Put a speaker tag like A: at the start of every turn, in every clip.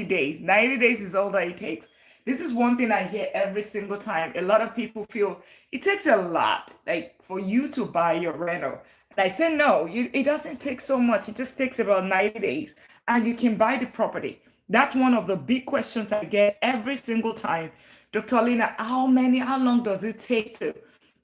A: days. 90 days is all that it takes. This is one thing I hear every single time. A lot of people feel it takes a lot, like for you to buy your rental. And I say, no, it doesn't take so much. It just takes about 90 days and you can buy the property. That's one of the big questions I get every single time. Dr. Lina, how long does it take to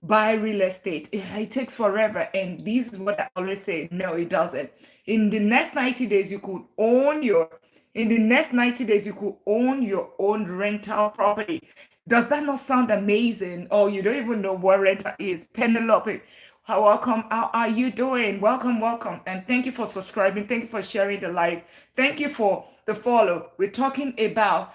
A: buy real estate? It takes forever. And this is what I always say. No, it doesn't. In the next 90 days, you could own your in the next 90 days, you could own your own rental property. Does that not sound amazing? Or you don't even know what rental is? Penelope, welcome. How are you doing? Welcome, welcome. And thank you for subscribing. Thank you for sharing the live. Thank you for the follow. We're talking about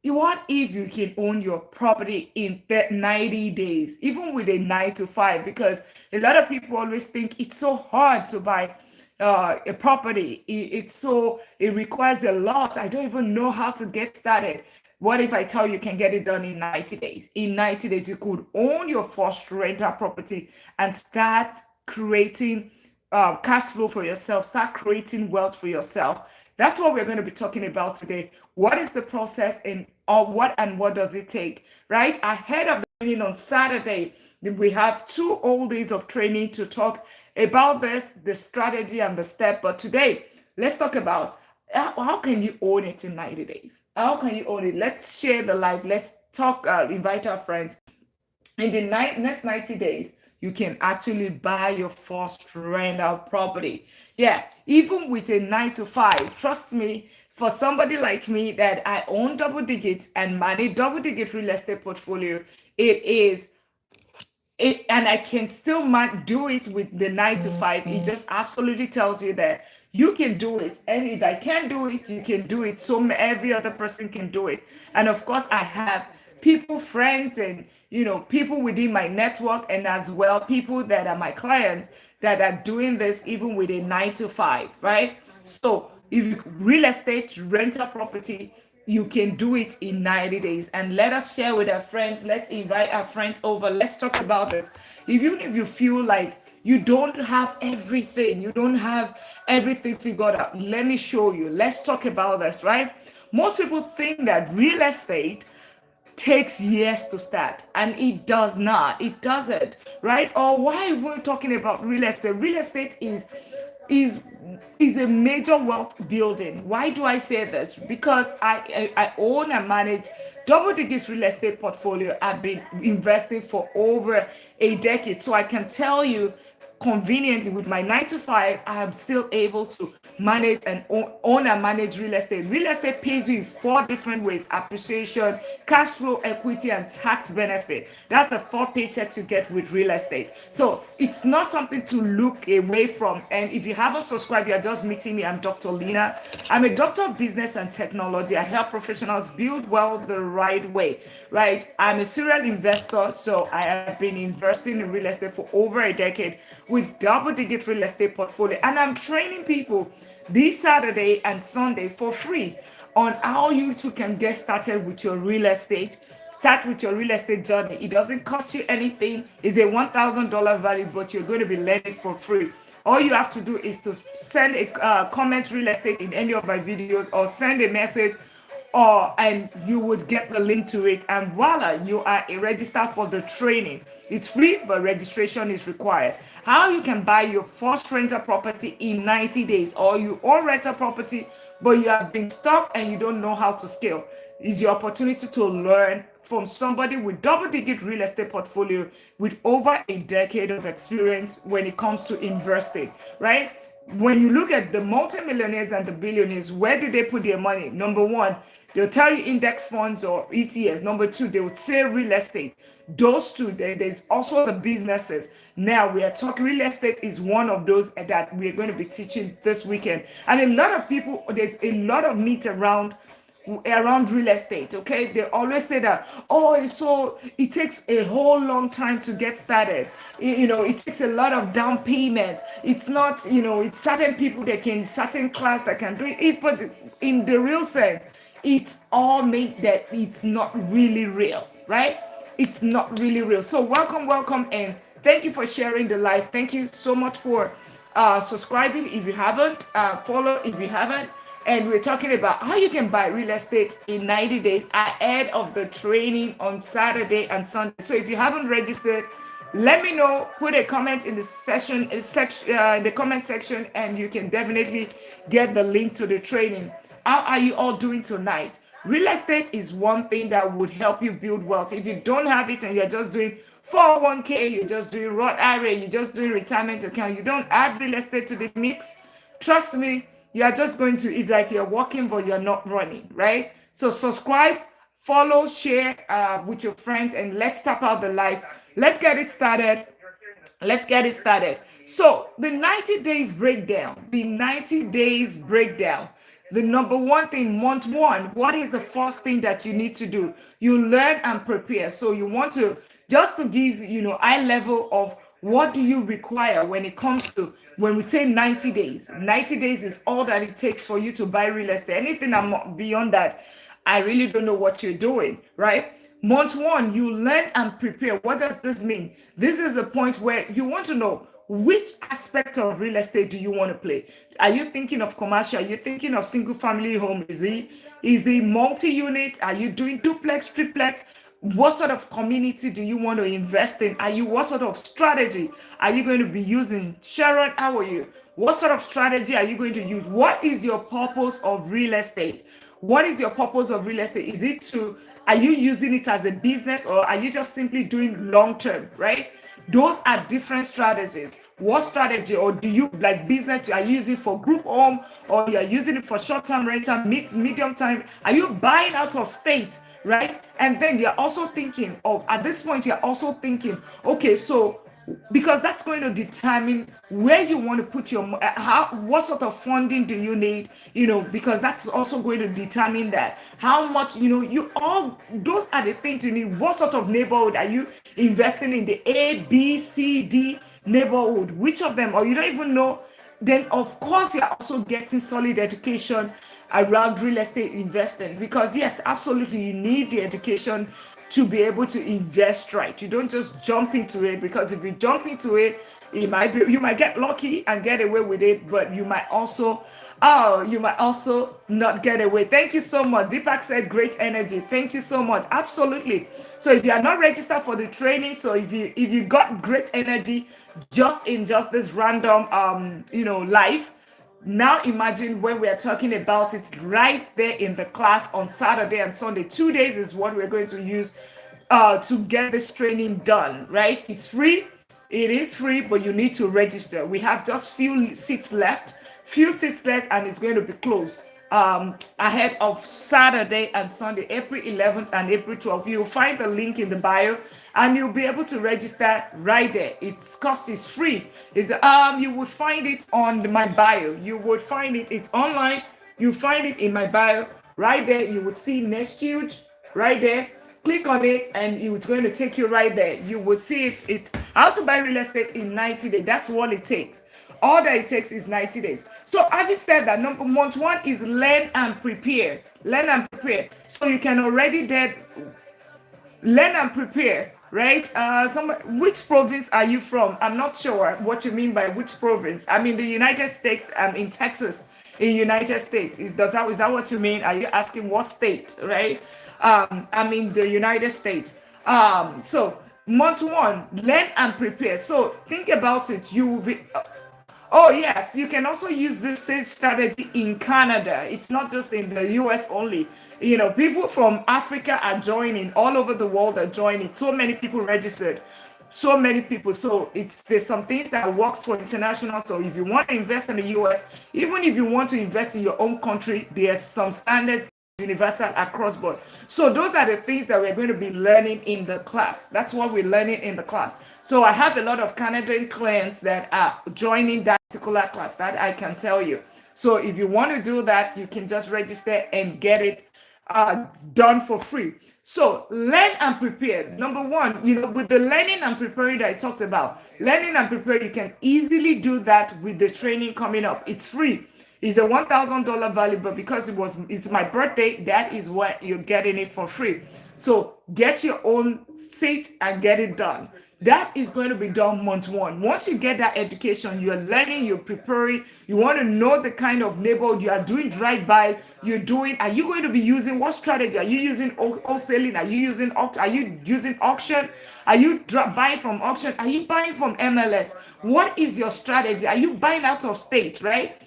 A: what if you can own your property in 90 days, even with a 9 to 5? Because a lot of people always think it's so hard to buy a property. It requires a lot. I don't even know how to get started. What if I tell you can get it done in 90 days? In 90 days, you could own your first rental property and start creating cash flow for yourself, start creating wealth for yourself. That's what we're going to be talking about today. What is the process and what does it take, right? Ahead of the training on Saturday, we have 2 whole days of training to talk about this, the strategy and the step. But today, let's talk about how can you own it in 90 days? How can you own it? Let's share the live. Let's talk, invite our friends. In the next 90 days, you can actually buy your first rental property. Yeah, even with a 9 to 5, trust me, for somebody like me that I own double digits and manage double digit real estate portfolio, it is and I can still do it with the 9 to 5. It just absolutely tells you that you can do it. And if I can do it, you can do it. So every other person can do it. And of course, I have people, friends, and people within my network, and as well people that are my clients that are doing this even with a 9 to 5, right? So if you real estate, rental property, you can do it in 90 days. And let us share with our friends. Let's invite our friends over. Let's talk about this. Even if you feel like you don't have everything, figured out, let me show you. Let's talk about this, right? Most people think that real estate takes years to start, and it does not. It doesn't, right? Or why are we talking about real estate? Real estate is is a major wealth building. Why do I say this? Because I own and manage double digits real estate portfolio. I've been investing for over a decade, so I can tell you conveniently with my 9 to 5, I am still able to manage and own and manage real estate. Real estate pays you in 4 different ways: appreciation, cash flow, equity, and tax benefit. That's the 4 paychecks you get with real estate. So it's not something to look away from. And if you haven't subscribed, you're just meeting me. I'm Dr. Lina. I'm a doctor of business and technology. I help professionals build wealth the right way, right? I'm a serial investor, so I have been investing in real estate for over a decade with double-digit real estate portfolio, and I'm training people this Saturday and Sunday for free on how you too can get started with your real estate. Start with your real estate journey. It doesn't cost you anything. It's a $1,000 value, but you're going to be learning for free. All you have to do is to send a comment real estate in any of my videos, or send a message, and you would get the link to it, and voila, you are a register for the training. It's free, but registration is required. How you can buy your first rental property in 90 days, or you own rental property but you have been stuck and you don't know how to scale, is your opportunity to learn from somebody with double-digit real estate portfolio with over a decade of experience when it comes to investing, right? When you look at the multimillionaires and the billionaires, where do they put their money? Number one, they'll tell you index funds or ETFs. Number two, they would say real estate. Those two, there's also the businesses. Now we are talking, real estate is one of those that we're going to be teaching this weekend. And a lot of people, there's a lot of meat around real estate. Okay, they always say that, so it takes a whole long time to get started. It takes a lot of down payment. It's not, it's certain people that can, certain class that can do it, but in the real sense, it's all made that it's not really real, right? It's not really real. So welcome, and thank you for sharing the live. Thank you so much for subscribing if you haven't, follow if you haven't, and we're talking about how you can buy real estate in 90 days ahead of the training on Saturday and Sunday. So if you haven't registered, let me know. Put a comment in the in the comment section, and you can definitely get the link to the training. How are you all doing tonight? Real estate is one thing that would help you build wealth. If you don't have it and you're just doing 401k, you're just doing Roth IRA, you're just doing retirement account, you don't add real estate to the mix, trust me, you are just going to, it's like you're walking but you're not running, right? So subscribe, follow, share with your friends, and let's tap out the live. Let's get it started. Let's get it started. So the 90 days breakdown, the 90 days breakdown. The number one thing, month one, what is the first thing that you need to do? You learn and prepare. So you want to, just to give, high level of what do you require when it comes to, when we say 90 days. 90 days is all that it takes for you to buy real estate. Anything beyond that, I really don't know what you're doing, right? Month one, you learn and prepare. What does this mean? This is the point where you want to know which aspect of real estate do you want to play. Are you thinking of commercial? Are you thinking of single family home? Is it multi-unit? Are you doing duplex, triplex? What sort of community do you want to invest in? What sort of strategy are you going to be using? Sharon, how are you? What sort of strategy are you going to use? What is your purpose of real estate? What is your purpose of real estate? Are you using it as a business, or are you just simply doing long term, right? Those are different strategies. What strategy, or do you like business? Are you using it for group home, or you are using it for short-term rental, medium time? Are you buying out of state, right? And then you're also thinking of, at this point, you're also thinking, okay, so because that's going to determine where you want to put your what sort of funding do you need, because that's also going to determine that how much, you all, those are the things you need. What sort of neighborhood are you investing in? The A, B, C, D neighborhood, which of them, or you don't even know? Then of course you're also getting solid education around real estate investing, because yes, absolutely, you need the education to be able to invest right. You don't just jump into it, because if you jump into it, you might get lucky and get away with it, but you might also not get away. Thank you so much. Deepak said great energy. Thank you so much. Absolutely. So if you are not registered for the training, so if you got great energy just this random live, now imagine when we are talking about it right there in the class on Saturday and Sunday. 2 days is what we're going to use to get this training done, right? It's free. It is free, but you need to register. We have just few seats left, and it's going to be closed ahead of Saturday and Sunday, April 11th and April 12th. You'll find the link in the bio, and you'll be able to register right there. Its cost is free. You would find it on my bio. You would find it. It's online. You find it in my bio right there. You would see Next Huge right there. Click on it, and it's going to take you right there. You would see it. It's how to buy real estate in 90 days. That's all it takes. All that it takes is 90 days. So having said that, month one is learn and prepare. Learn and prepare. So you can already learn and prepare, right? Which province are you from? I'm not sure what you mean by which province. I'm in the United States. I'm in Texas, in United States. Is that what you mean? Are you asking what state, right? I'm in the United States. So month one, learn and prepare. So think about it. You will be. Oh yes, you can also use this same strategy in Canada. It's not just in the US only. People from Africa are joining, all over the world are joining. So many people registered, so many people. So there's some things that works for international. So if you want to invest in the US, even if you want to invest in your own country, there's some standards universal across board. So those are the things that we're going to be learning in the class. That's what we're learning in the class. So I have a lot of Canadian clients that are joining that particular class, that I can tell you. So if you want to do that, you can just register and get it done for free. So learn and prepare. Number one, with the learning and preparing that I talked about, learning and preparing, you can easily do that with the training coming up. It's free. It's a $1,000 value, but because it's my birthday, that is what you're getting it for free. So get your own seat and get it done. That is going to be done month one. Once you get that education, you're learning, you're preparing, you want to know the kind of neighborhood you are doing drive-by, you're doing, are you going to be using, what strategy? Are you using wholesaling? Are you using auction? Are you buying from auction? Are you buying from MLS? What is your strategy? Are you buying out of state, right?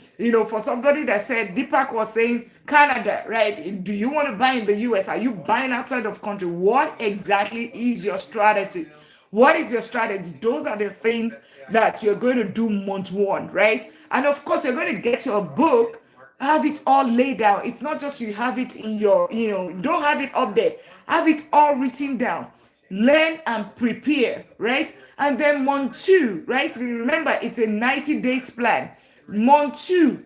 A: For somebody that said, Deepak was saying Canada, right? Do you want to buy in the US? Are you buying outside of country? What exactly is your strategy? What is your strategy? Those are the things that you're going to do month one, right? And of course, you're going to get your book, have it all laid out. It's not just you have it in your, don't have it up there. Have it all written down. Learn and prepare, right? And then month two, right? Remember, it's a 90 days plan. Month two,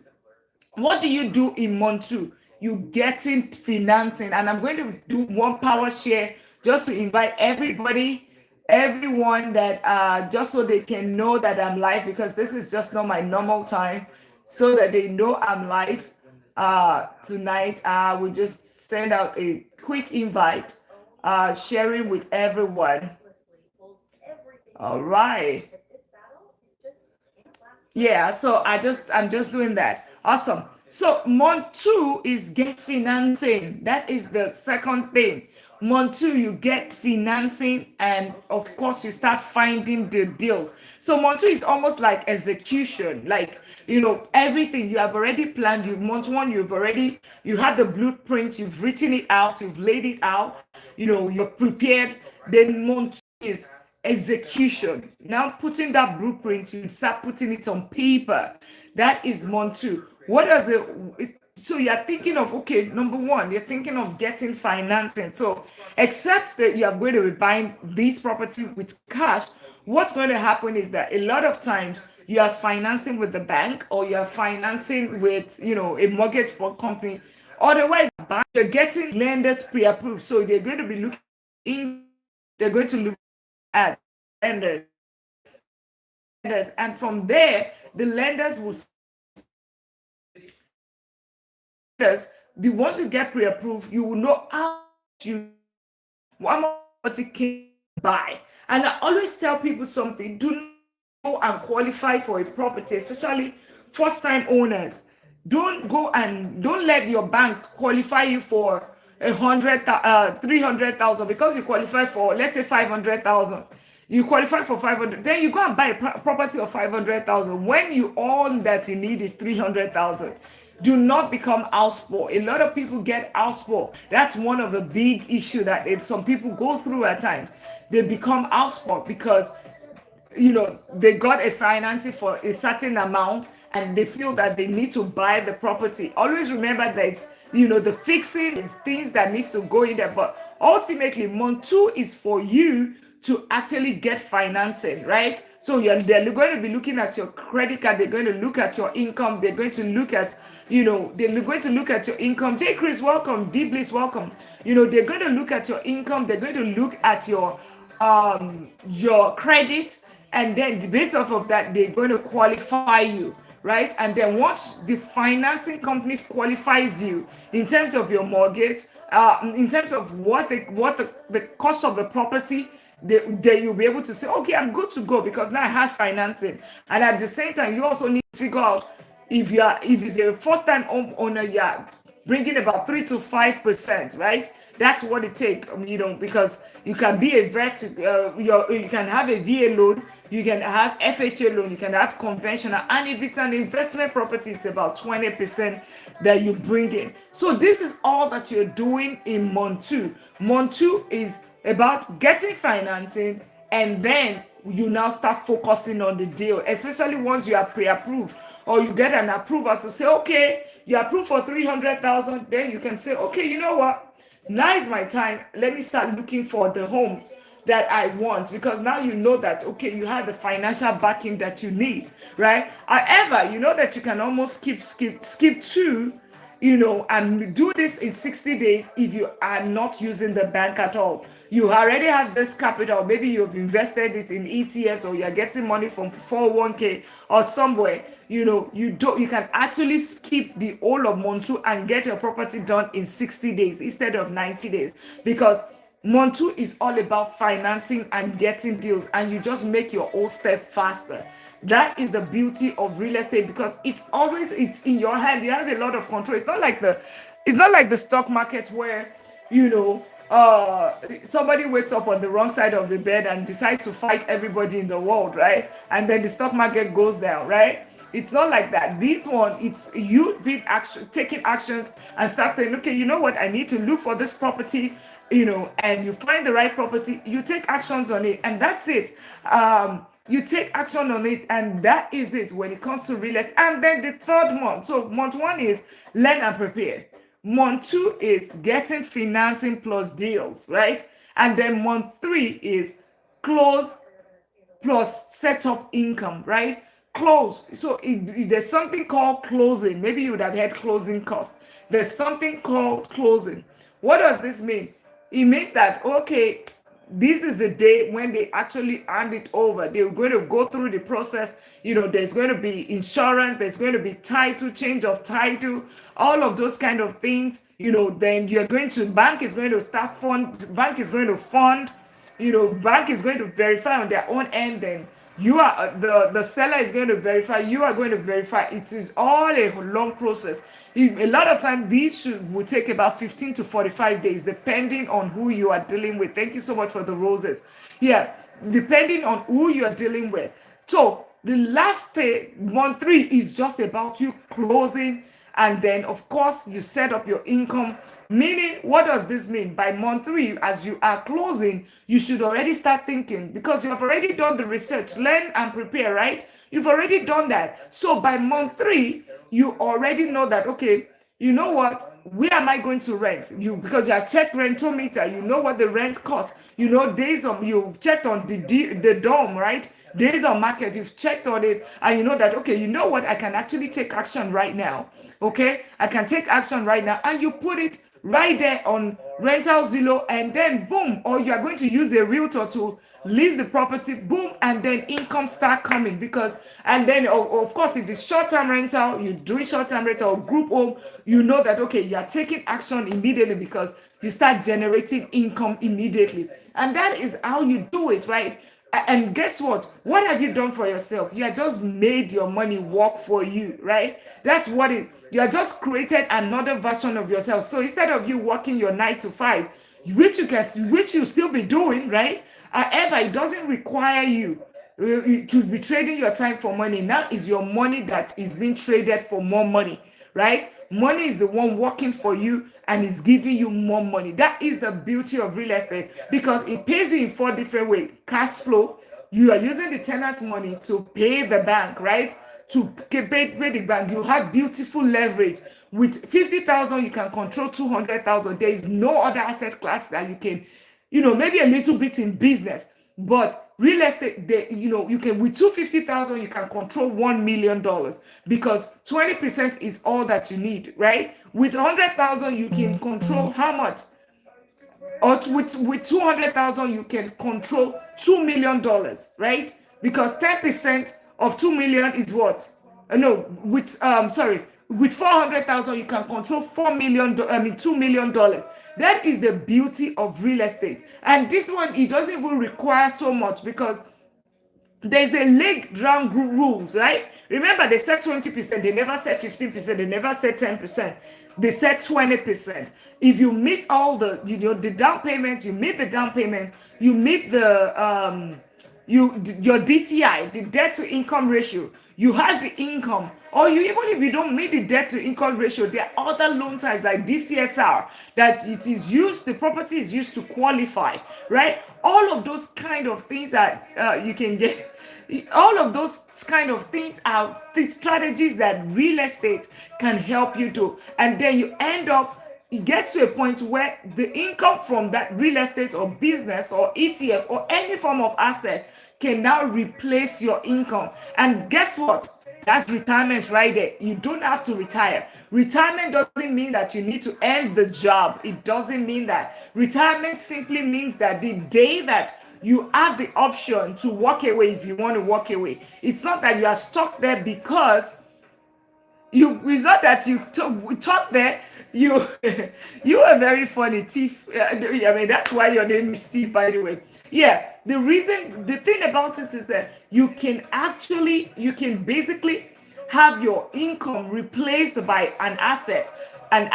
A: what do you do in month two? You get in financing, and I'm going to do one power share just to invite everybody, everyone that just so they can know that I'm live, because this is just not my normal time, so that they know I'm live tonight. We just send out a quick invite, sharing with everyone. All right. Yeah, so I'm just doing that. Awesome. So month two is get financing. That is the second thing. Month two, you get financing, and of course you start finding the deals. So month two is almost like execution, like everything you have already planned. Month one, you have the blueprint, you've written it out, you've laid it out, you've prepared. Then month two is execution. Now putting that blueprint, you start putting it on paper. That is month two. What does so you're thinking of, okay, number one, you're thinking of getting financing. So except that you are going to be buying this property with cash, what's going to happen is that a lot of times you are financing with the bank, or you are financing with a mortgage company. Otherwise, you're getting lenders pre-approved. So they're going to be looking in, they're going to look at lenders, and from there the lenders will the ones you get pre-approved, you will know how much you can buy. And I always tell people something: do not go and qualify for a property, especially first-time owners. Don't let your bank qualify you for 300,000, because you qualify for, let's say, 500,000. You qualify for 500, then you go and buy a property of 500,000 when you all that you need is 300,000. Do not become house poor. A lot of people get house poor. That's one of the big issue that some people go through at times. They become house poor because they got a financing for a certain amount, and they feel that they need to buy the property. Always remember that the fixing is things that needs to go in there, but ultimately month two is for you to actually get financing, right? So they're going to be looking at your credit card, they're going to look at your income, they're going to look at they're going to look at your income. J. Chris, welcome. D. Bliss, welcome. They're going to look at your income, they're going to look at your credit, and then based off of that, they're going to qualify you, right? And then once the financing company qualifies you in terms of your mortgage, in terms of what the cost of the property, then you'll be able to say, okay, I'm good to go because now I have financing. And at the same time, you also need to figure out if it's a first time homeowner, you're bringing about 3 to 5%, right? That's what it takes, because you can be a vet, you can have a VA loan, you can have FHA loan, you can have conventional, and if it's an investment property, it's about 20% that you bring in. So this is all that you're doing in month two. Month two is about getting financing, and then you now start focusing on the deal, especially once you are pre-approved or you get an approval to say, okay, you're approved for 300,000, then you can say, okay, you know what? Now is my time. Let me start looking for the homes that I want, because now you know that, okay, you have the financial backing that you need, right? However, you know that you can almost skip two, and do this in 60 days if you are not using the bank at all. You already have this capital. Maybe you've invested it in ETFs, or you're getting money from 401k or somewhere. You can actually skip the whole of month two and get your property done in 60 days instead of 90 days, because Month two is all about financing and getting deals, and you just make your own step faster. That is the beauty of real estate, because it's in your hand. You have a lot of control. It's not like the stock market where, you know, somebody wakes up on the wrong side of the bed and decides to fight everybody in the world, right? And then the stock market goes down, right? It's not like that. This one, it's you being action, taking actions, and start saying, okay, you know what, I need to look for this property, and you find the right property, you take actions on it, and that's it. You take action on it, and that is it when it comes to real estate. And then the third month, so month one is learn and prepare. Month two is getting financing plus deals, right? And then month three is close plus set up income, right? Close. So there's something called closing. Maybe you would have had closing costs. There's something called closing. What does this mean? It means that, okay, this is the day when they actually hand it over. They're going to go through the process. There's going to be insurance, there's going to be title, change of title, all of those kind of things. Then bank is going to bank is going to fund, bank is going to verify on their own end. Then you are the seller is going to verify, you are going to verify. It is all a long process. A lot of time these will take about 15 to 45 days depending on who you are dealing with. Thank you so much for the roses. Yeah, depending on who you are dealing with. So the last month three is just about you closing, and then of course you set up your income. Meaning, what does this mean? By month three, as you are closing, you should already start thinking, because you have already done the research, learn and prepare, right? You've already done that. So by month three, you already know that, okay, you know what, where am I going to rent? Because you have checked rental meter, you know what the rent costs, you've checked on the dome, right? Days on market, you've checked on it, and you know that, okay, you know what, I can actually take action right now. Okay, I can take action right now, and you put it right there on Rental Zillow, and then boom, or you are going to use a realtor to lease the property, boom, and then income start coming. And then of course, if it's short-term rental, you do short-term rental or group home, you know that, okay, you are taking action immediately because you start generating income immediately. And that is how you do it, right? And guess what? What have you done for yourself? You have just made your money work for you, right? That's what you have just created another version of yourself. So instead of you working your 9 to 5, which you still be doing, right? However, it doesn't require you to be trading your time for money. Now is your money that is being traded for more money, right? Money is the one working for you and is giving you more money. That is the beauty of real estate, because it pays you in 4 different ways. Cash flow, you are using the tenant money to pay the bank, right? To pay the bank. You have beautiful leverage. With 50,000, you can control 200,000. There is no other asset class that you can, maybe a little bit in business, but real estate, you can, with 250,000, you can control $1 million, because 20% is all that you need, right? With 100,000, you can control how much? Or with 200,000, you can control $2 million, right? Because 10% of 2 million is what? No, with 400,000, you can control $2 million. That is the beauty of real estate. And this one, it doesn't even require so much, because there's the leg round rules, right? Remember, they said 20%, they never said 15%, they never said 10%. They said 20%. If you meet all the, the down payment, you meet the down payment, you meet the your DTI, the debt to income ratio, you have the income, or even if you don't meet the debt to income ratio, there are other loan types like DCSR that the property is used to qualify, right? All of those kind of things that you can get. All of those kind of things are the strategies that real estate can help you do. And then you end up, it gets to a point where the income from that real estate or business or ETF or any form of asset can now replace your income. And guess what? That's retirement right there. You don't have to retire. Retirement doesn't mean that you need to end the job. It doesn't mean that. Retirement simply means that the day that you have the option to walk away, if you want to walk away. It's not that you are stuck there because it's not that you talk there You you are very funny, Thief. I mean, that's why your name is Steve, by the way. Yeah, the thing about it is that you can basically have your income replaced by an asset, a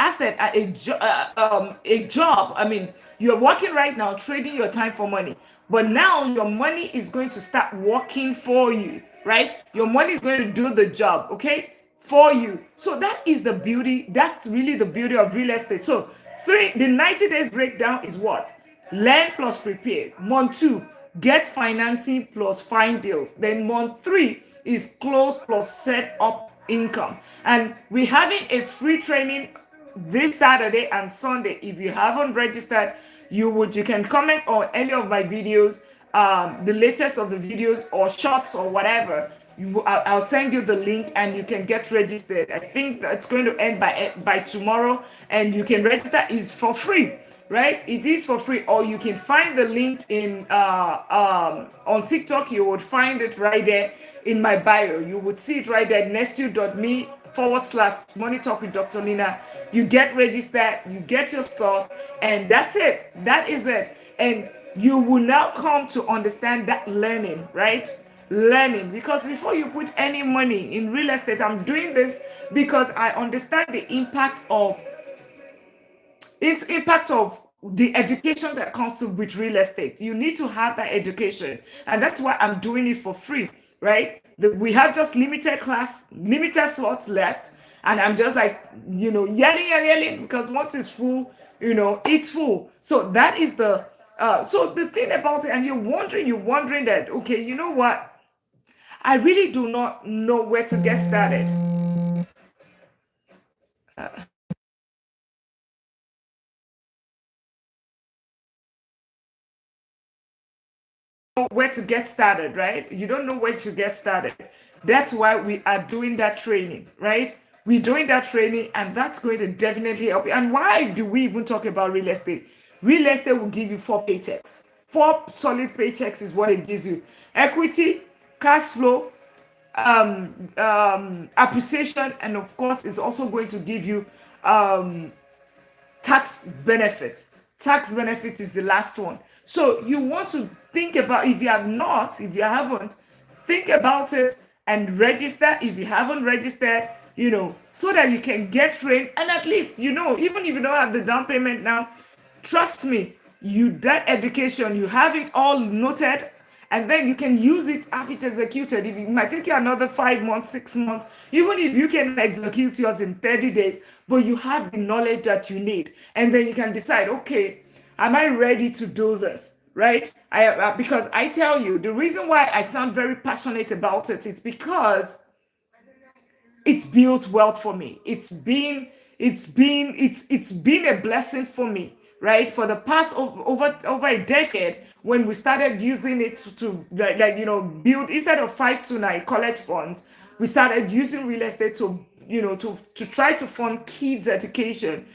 A: job. I mean, you're working right now, trading your time for money, but now your money is going to start working for you, right? Your money is going to do the job, okay, for you. So that is the beauty. That's really the beauty of real estate. So the 90 days breakdown is what? Learn plus prepare. Month two, get financing plus find deals. Then month three is close plus set up income. And we're having a free training this Saturday and Sunday. If you haven't registered, you can comment on any of my videos, the latest of the videos or shorts or whatever. I'll send you the link and you can get registered. I think it's going to end by tomorrow, and you can register. Is for free, right? It is for free, or you can find the link in on TikTok. You would find it right there in my bio. You would see it right there, nestu.me/Money Talk with Dr. Lina. You get registered, you get your stuff, and that's it. That is it. And you will now come to understand that learning, right? Learning, because before you put any money in real estate, I'm doing this because I understand the impact of the education that comes to with real estate. You need to have that education, and that's why I'm doing it for free, right? We have just limited slots left, and I'm just like, yelling because once it's full, it's full. So that is so the thing about it, and you're wondering that, okay, you know what? I really do not know where to get started. Where to get started, right? You don't know where to get started. That's why we are doing that training, right? We're doing that training, and that's going to definitely help you. And why do we even talk about real estate? Real estate will give you 4 paychecks. 4 solid paychecks is what it gives you: equity, cash flow, appreciation, and of course, it's also going to give you um, tax benefit. Tax benefit is the last one. So you want to think about, if you haven't, think about it and register if you haven't registered, so that you can get trained. And at least, even if you don't have the down payment now, trust me, that education, you have it all noted, and then you can use it, have it executed. If it might take you another 5 months, 6 months, even if you can execute yours in 30 days, but you have the knowledge that you need, and then you can decide, okay, am I ready to do this? Right? Because I tell you, the reason why I sound very passionate about it is because it's built wealth for me. It's been a blessing for me, right? For the past over a decade, when we started using it to build, instead of 529 college funds, we started using real estate to try to fund kids education,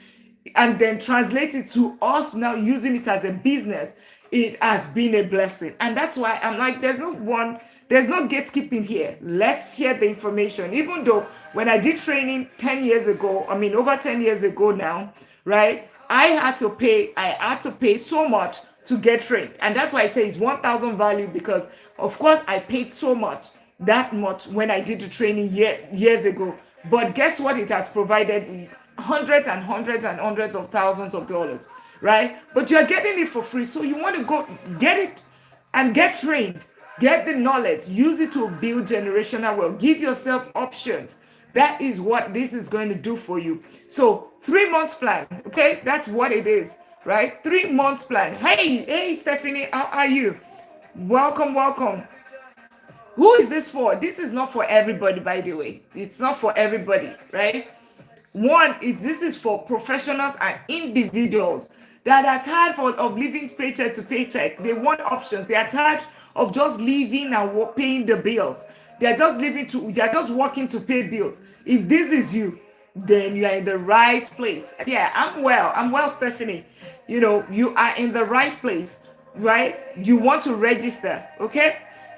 A: and then translate it to us now using it as a business. It has been a blessing, and that's why I'm like, there's no gatekeeping here. Let's share the information. Even though when I did training 10 years ago, I mean over 10 years ago now, right? I had to pay so much to get trained, and that's why I say it's 1,000 value, because of course I paid that much when I did the training years ago. But guess what? It has provided hundreds and hundreds and hundreds of thousands of dollars, right? But you're getting it for free, so you want to go get it and get trained, get the knowledge, use it to build generational wealth, give yourself options. That is what this is going to do for you. So 3 months plan, okay? That's what it is, right? 3 months plan. Hey, Stephanie, how are you? Welcome. Who is this for? This is not for everybody, by the way. It's not for everybody, right? This is for professionals and individuals that are tired of living paycheck to paycheck. They want options. They are tired of just living and paying the bills. They're just working to pay bills. If this is you, then you are in the right place. Yeah, I'm well, Stephanie. You are in the right place, right? You want to register, okay?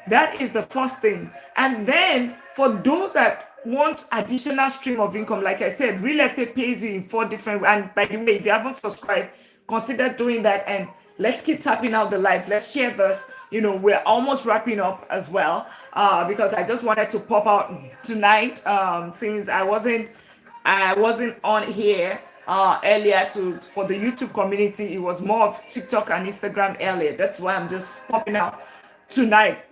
A: That is the first thing. And then for those that want additional stream of income, like I said, real estate pays you in 4 different. And by the way, if you haven't subscribed, consider doing that. And let's keep tapping out the live. Let's share this. We're almost wrapping up as well, because I just wanted to pop out tonight, since I wasn't on here earlier for the YouTube community. It was more of TikTok and Instagram earlier. That's why I'm just popping out tonight.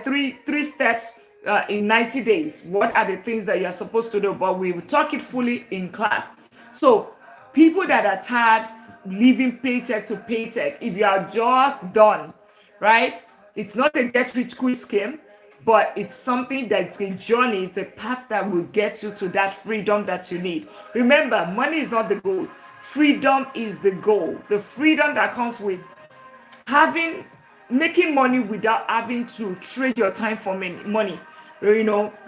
A: Three steps in 90 days. What are the things that you're supposed to do? But we will talk it fully in class. So people that are tired living paycheck to paycheck, if you are just done, right? It's not a get rich quick scheme, but it's something that's a journey. It's a path that will get you to that freedom that you need. Remember, money is not the goal. Freedom is the goal. The freedom that comes with making money without having to trade your time for money.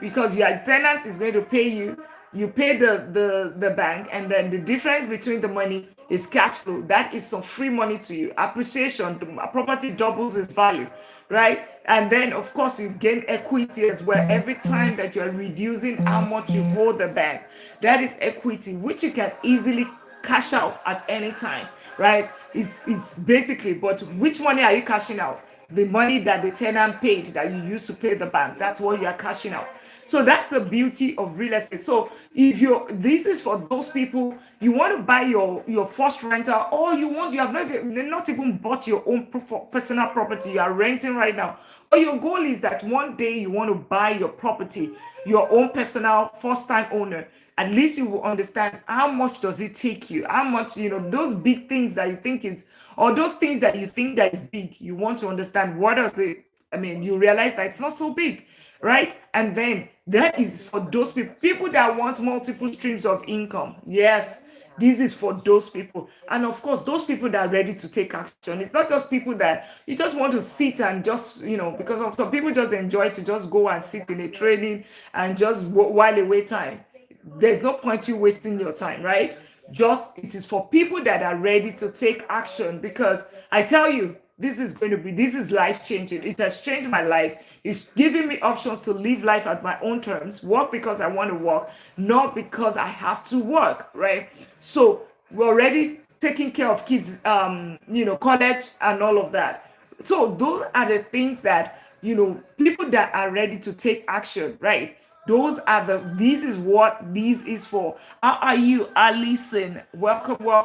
A: Because your tenant is going to pay you. You pay the bank, and then the difference between the money is cash flow. That is some free money to you. Appreciation, the property doubles its value, right? And then, of course, you gain equity as well. Every time that you're reducing how much you hold the bank, that is equity, which you can easily cash out at any time, right? It's basically, but which money are you cashing out? The money that the tenant paid that you used to pay the bank. That's what you are cashing out. So that's the beauty of real estate. So this is for those people, you want to buy your first rental, or you have not even bought your own personal property. You are renting right now. Or your goal is that one day you want to buy your property, your own personal first-time owner. At least you will understand how much does it take you, how much, those big things that you think or those things that you think that is big, you want to understand what does it, you realize that it's not so big. Right? And then that is for those people that want multiple streams of income. Yes, this is for those people. And of course, those people that are ready to take action. It's not just people that you just want to sit and just, because some people just enjoy to just go and sit in a training and just while away time. There's no point you wasting your time, right? It is for people that are ready to take action, because I tell you, this is life changing. It has changed my life. It's giving me options to live life at my own terms, work because I want to work, not because I have to work, right? So we're already taking care of kids, college and all of that. So those are the things that, people that are ready to take action, right? This is what this is for. How are you, Alison? Welcome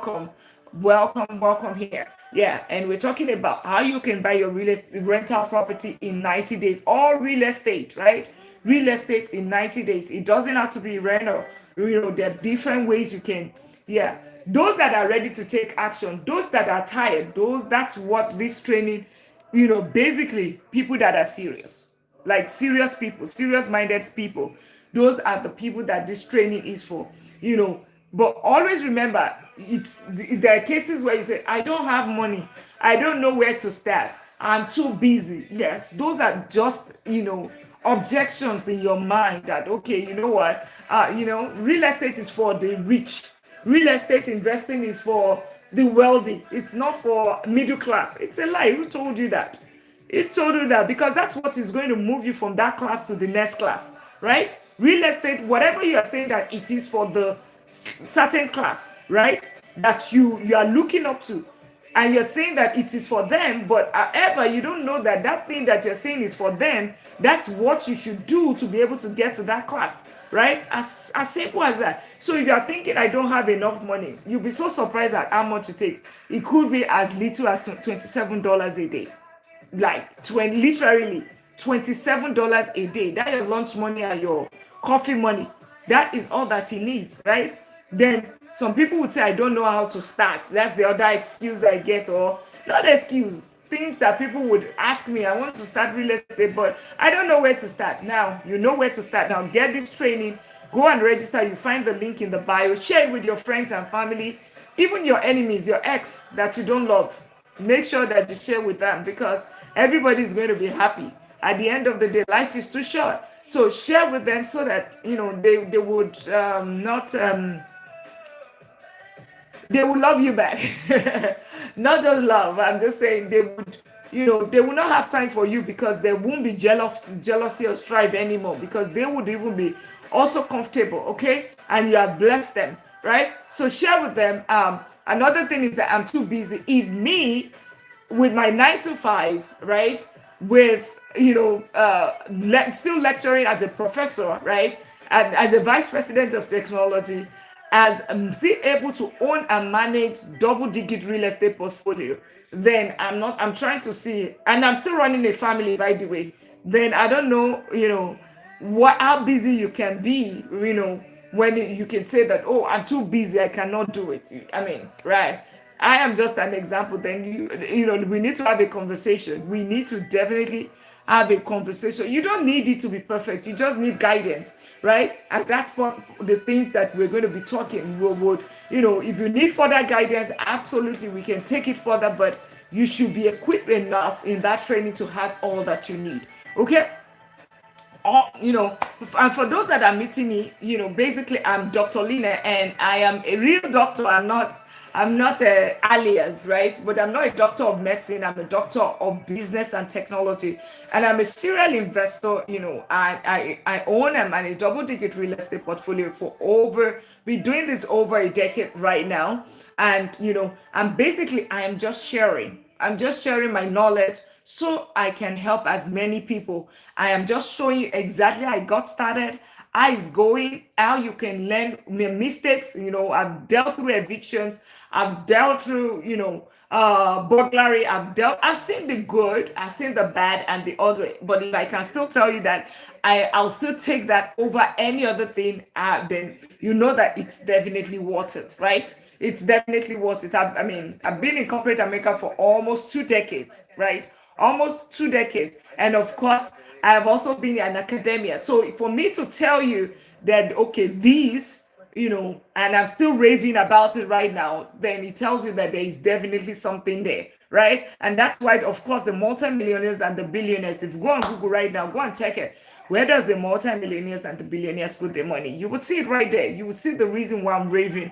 A: here. Yeah, and we're talking about how you can buy your rental property in 90 days, or real estate, right? Real estate in 90 days. It doesn't have to be rental. There are different ways you can. Yeah, those that are ready to take action, those that are tired, that's what this training, basically people that are serious, like serious people, serious-minded people. Those are the people that this training is for, But always remember, there are cases where you say, I don't have money. I don't know where to start. I'm too busy. Yes, those are just, objections in your mind that, okay, you know what? Real estate is for the rich. Real estate investing is for the wealthy. It's not for middle class. It's a lie. Who told you that? It told you that because that's what is going to move you from that class to the next class, right? Real estate, whatever you are saying that it is for the certain class, right? That you are looking up to, and you're saying that it is for them, but however, you don't know that thing that you're saying is for them. That's what you should do to be able to get to that class, right? As simple as that. So if you're thinking I don't have enough money, you'll be so surprised at how much it takes. It could be as little as $27 a day. Like literally $27 a day. That your lunch money and your coffee money. That is all that he needs, right? Then some people would say, I don't know how to start. That's the other excuse that I get, or not excuse. Things that people would ask me, I want to start real estate, but I don't know where to start. Now, you know where to start. Now, get this training. Go and register. You find the link in the bio. Share it with your friends and family. Even your enemies, your ex that you don't love. Make sure that you share with them, because everybody's going to be happy. At the end of the day, life is too short. So share with them so that, they would they will love you back. Not just love. I'm just saying they would, they will not have time for you, because there won't be jealousy or strife anymore, because they would even be also comfortable, okay? And you have blessed them, right? So share with them. Another thing is that I'm too busy. If me, with my 9 to 5, right? With still lecturing as a professor, right? And as a vice president of technology, as still able to own and manage double-digit real estate portfolio, then I'm trying to see, and I'm still running a family, by the way. Then I don't know, what how busy you can be, when you can say that, oh, I'm too busy, I cannot do it. I mean, right? I am just an example. Then we need to have a conversation. We need to definitely have a conversation. You don't need it to be perfect. You just need guidance, right? And that's what the things that we're going to be talking. We would, if you need further guidance, absolutely, we can take it further. But you should be equipped enough in that training to have all that you need. Okay. And for those that are meeting me, basically I'm Dr. Lina, and I am a real doctor. I'm not a alias, right? But I'm not a doctor of medicine. I'm a doctor of business and technology, and I'm a serial investor. I own and manage double-digit real estate portfolio for been doing this over a decade right now, and I am just sharing. I'm just sharing my knowledge so I can help as many people. I am just showing you exactly how I got started, how it's going, how you can learn mistakes. I've dealt through evictions, I've dealt through, burglary, I've seen the good, I've seen the bad and the other. But if I can still tell you that I'll still take that over any other thing, then you know that it's definitely worth it, right? It's definitely worth it. I've been in corporate America for almost 2 decades, right? Almost 2 decades. And of course, I have also been in academia. So for me to tell you that, okay, and I'm still raving about it right now, then it tells you that there is definitely something there, right? And that's why, of course, the multimillionaires and the billionaires, if you go on Google right now, go and check it. Where does the multimillionaires and the billionaires put their money? You would see it right there. You would see the reason why I'm raving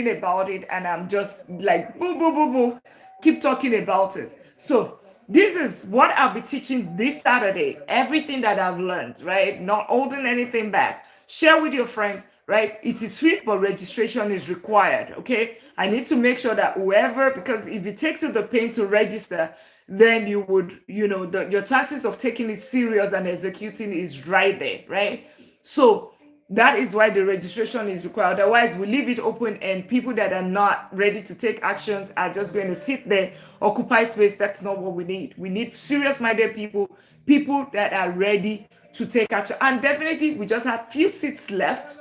A: about it, and I'm just like boo boo boo boo, keep talking about it. So this is what I'll be teaching this Saturday. Everything that I've learned, right? Not holding anything back. Share with your friends, right? It is free, but registration is required. Okay. I need to make sure that whoever, because if it takes you the pain to register, then you would, your chances of taking it serious and executing is right there, right? So that is why the registration is required. Otherwise, we leave it open, and people that are not ready to take actions are just going to sit there, occupy space. That's not what we need. We need serious-minded people that are ready to take action. And definitely, we just have few seats left,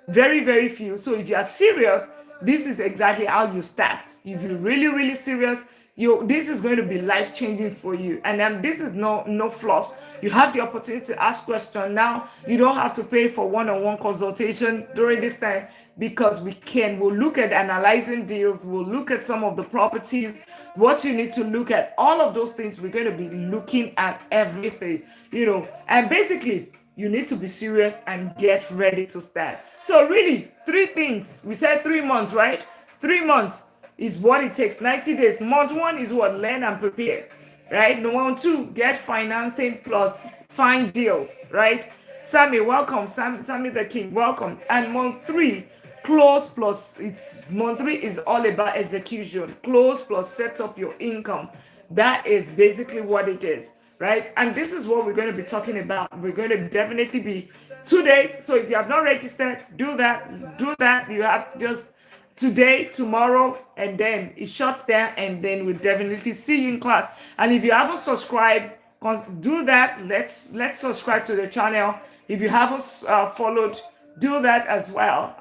A: very, very few. So if you are serious, this is exactly how you start. If you're really, really serious, this is going to be life changing for you. And this is no fluff. You have the opportunity to ask questions now. You don't have to pay for one-on-one consultation during this time, because we'll look at analyzing deals, we'll look at some of the properties, what you need to look at, all of those things. We're going to be looking at everything, and basically you need to be serious and get ready to start. So really, 3 things. We said 3 months, right? 3 months is what it takes. 90 days. Month 1 is what? Learn and prepare, right? Month 2, get financing plus find deals, right? Sammy, welcome. Sammy the King, welcome. And month 3, close plus month 3 is all about execution. Close plus set up your income. That is basically what it is, right? And this is what we're going to be talking about. We're going to definitely be 2 days. So if you have not registered, do that. You have just today, tomorrow, and then it shuts down, and then we'll definitely see you in class. And if you haven't subscribed, do that. Let's subscribe to the channel. If you haven't followed, do that as well,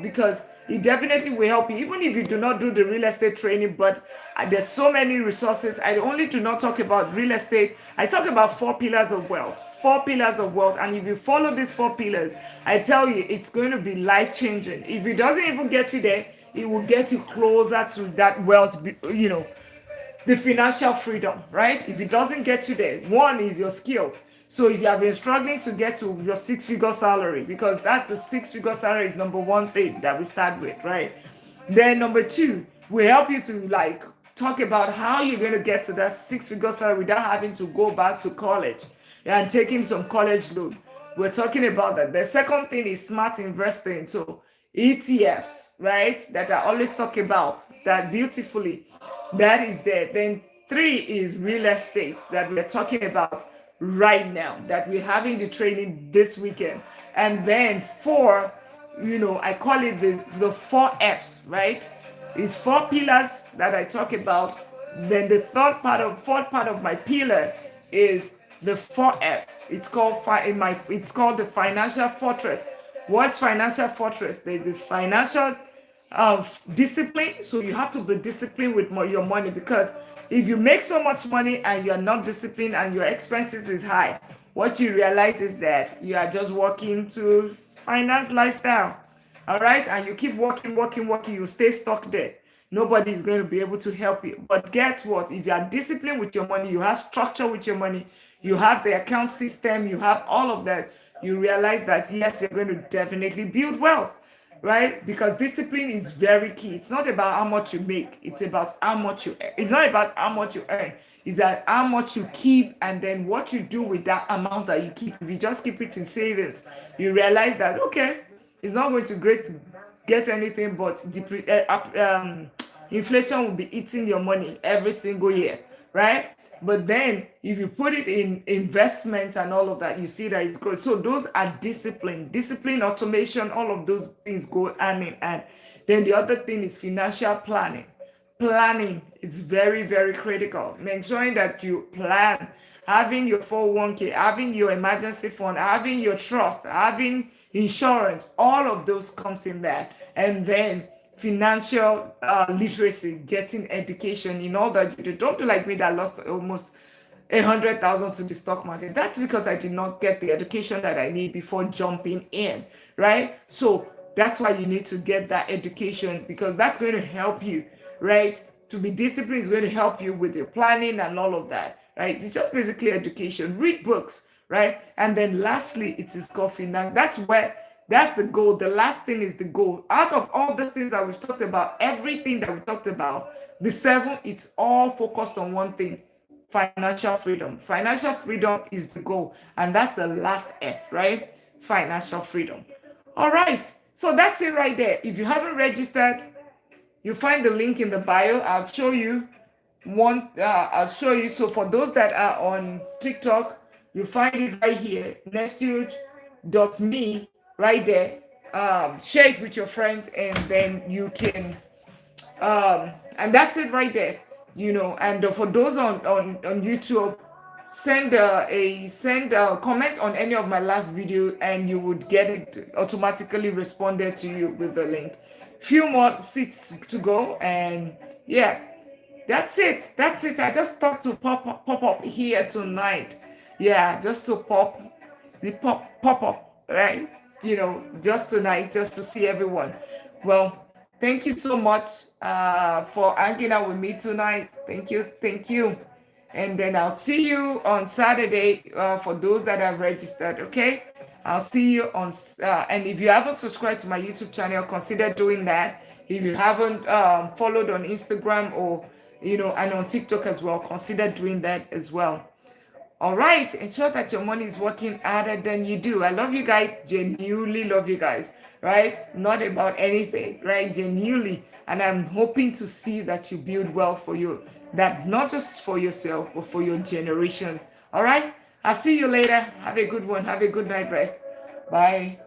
A: because it definitely will help you, even if you do not do the real estate training. But there's so many resources. I only do not talk about real estate. I talk about 4 pillars of wealth. 4 pillars of wealth. And if you follow these 4 pillars, I tell you, it's going to be life changing. If it doesn't even get you there, it will get you closer to that wealth, the financial freedom, right? If it doesn't get you there, 1 is your skills. So if you have been struggling to get to your 6-figure salary, because that's the 6-figure salary is number 1 thing that we start with, right? Then number 2, we help you to talk about how you're going to get to that 6-figure salary without having to go back to college and taking some college loan. we're talking about that. The second thing is smart investing. So ETFs, right? That I always talk about that beautifully. That is there. Then three is real estate that we're talking about right now, that we're having the training this weekend. And then four, I call it the four F's, right? It's four pillars that I talk about. Then the fourth part of my pillar is the 4F. It's called the financial fortress. What's financial fortress? There's the financial discipline. So you have to be disciplined with your money, because if you make so much money and you're not disciplined and your expenses is high, what you realize is that you are just working to finance lifestyle. All right, and you keep working, you stay stuck there. Nobody is going to be able to help you. But guess what? If you are disciplined with your money, you have structure with your money, you have the account system, you have all of that, you realize that yes, you're going to definitely build wealth, right? Because discipline is very key. It's not about how much you make, it's about how much you earn. It's not about how much you earn, it's that how much you keep, and then what you do with that amount that you keep. If you just keep it in savings, you realize that okay, it's not going to get anything, but inflation will be eating your money every single year, right? But then if you put it in investments and all of that, you see that it's good. So those are discipline, automation, all of those things go hand in hand. Then the other thing is financial planning. Planning is very, very critical. Make sure that you plan, having your 401k, having your emergency fund, having your trust, having insurance, all of those comes in there. And then financial literacy, getting education in all that you do. Don't do like me that lost almost 100,000 to the stock market. That's because I did not get the education that I need before jumping in, right? So that's why you need to get that education, because that's going to help you, right? To be disciplined is going to help you with your planning and all of that, right? It's just basically education. Read books, right? And then lastly, it is coffee. Now that's the goal. The last thing is the goal. Out of all the things that we've talked about, everything that we talked about, the 7, it's all focused on one thing: financial freedom. Financial freedom is the goal. And that's the last F, right? Financial freedom. All right. So that's it right there. If you haven't registered, you find the link in the bio. I'll show you. So for those that are on TikTok, you find it right here, nesthuge.me, right there. Share it with your friends, and then you can and that's it right there. And for those on YouTube, send a comment on any of my last video, and you would get it automatically responded to you with the link. Few more seats to go, and yeah, that's it. I just thought to pop up here tonight. Yeah, just to pop up, right? Just tonight, just to see everyone. Well, thank you so much for hanging out with me tonight. Thank you. And then I'll see you on Saturday for those that have registered, okay? I'll see you on, and if you haven't subscribed to my YouTube channel, consider doing that. If you haven't followed on Instagram or, and on TikTok as well, consider doing that as well. All right, ensure that your money is working harder than you do. I love you guys, genuinely love you guys, right? Not about anything, right? Genuinely. And I'm hoping to see that you build wealth for you, that not just for yourself, but for your generations. All right, I'll see you later. Have a good one. Have a good night rest. Bye.